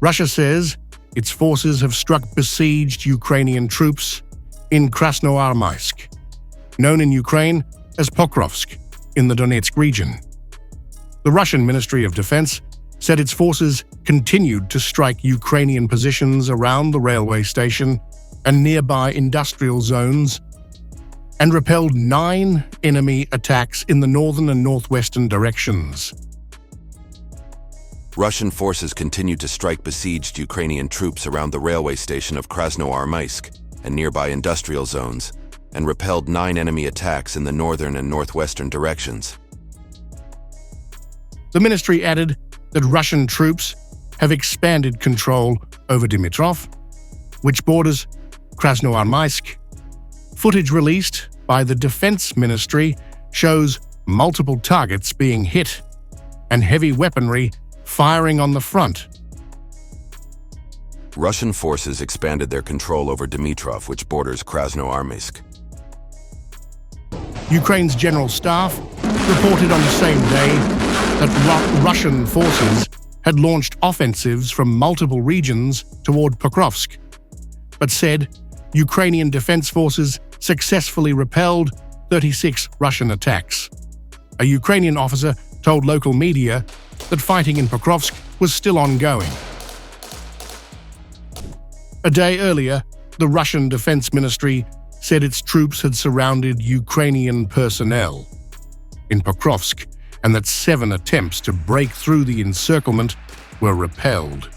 Russia says its forces have struck besieged Ukrainian troops in Krasnoarmysk, known in Ukraine as Pokrovsk, in the Donetsk region. The Russian Ministry of Defense said its forces continued to strike Ukrainian positions around the railway station and nearby industrial zones, and repelled 9 enemy attacks in the northern and northwestern directions. Russian forces continued to strike besieged Ukrainian troops around the railway station of Krasnoarmysk and nearby industrial zones, and repelled 9 enemy attacks in the northern and northwestern directions. The ministry added that Russian troops have expanded control over Dmitrov, which borders Krasnoarmysk. Footage released by the Defense Ministry shows multiple targets being hit and heavy weaponry firing on the front. Russian forces expanded their control over Dmitrov, which borders Krasnoarmysk. Ukraine's General Staff reported on the same day that Russian forces had launched offensives from multiple regions toward Pokrovsk, but said Ukrainian defense forces successfully repelled 36 Russian attacks. A Ukrainian officer told local media that fighting in Pokrovsk was still ongoing. A day earlier, the Russian Defense Ministry said its troops had surrounded Ukrainian personnel in Pokrovsk and that 7 attempts to break through the encirclement were repelled.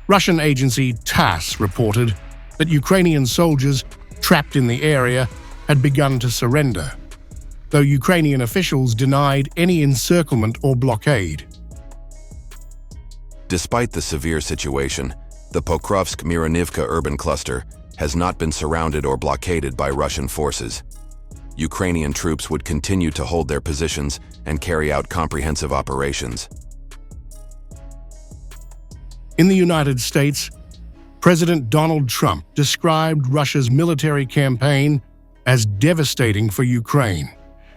Russian agency TASS reported that Ukrainian soldiers trapped in the area had begun to surrender, though Ukrainian officials denied any encirclement or blockade. Despite the severe situation, the Pokrovsk-Mironivka urban cluster has not been surrounded or blockaded by Russian forces. Ukrainian troops would continue to hold their positions and carry out comprehensive operations. In the United States, President Donald Trump described Russia's military campaign as devastating for Ukraine,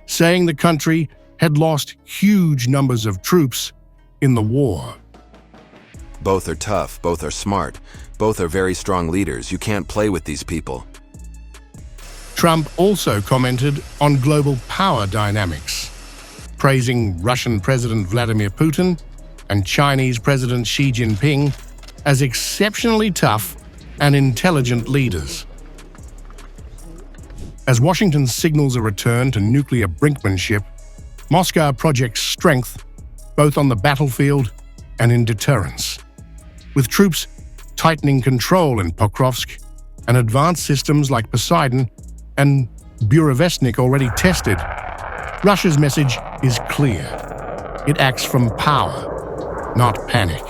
saying the country had lost huge numbers of troops in the war. Both are tough, both are smart, both are very strong leaders. You can't play with these people. Trump also commented on global power dynamics, praising Russian President Vladimir Putin and Chinese President Xi Jinping as exceptionally tough and intelligent leaders. As Washington signals a return to nuclear brinkmanship, Moscow projects strength both on the battlefield and in deterrence. With troops tightening control in Pokrovsk and advanced systems like Poseidon and Burevestnik already tested, Russia's message is clear. It acts from power, not panic.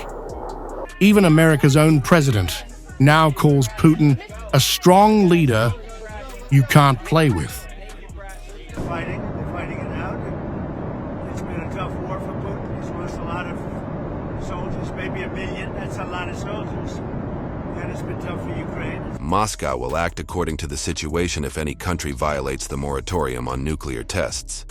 Even America's own president now calls Putin a strong leader you can't play with. They're fighting it out. It's been a tough war for Putin. He's lost a lot of soldiers, maybe 1 million. That's a lot of soldiers. And it's been tough for Ukraine. Moscow will act according to the situation if any country violates the moratorium on nuclear tests.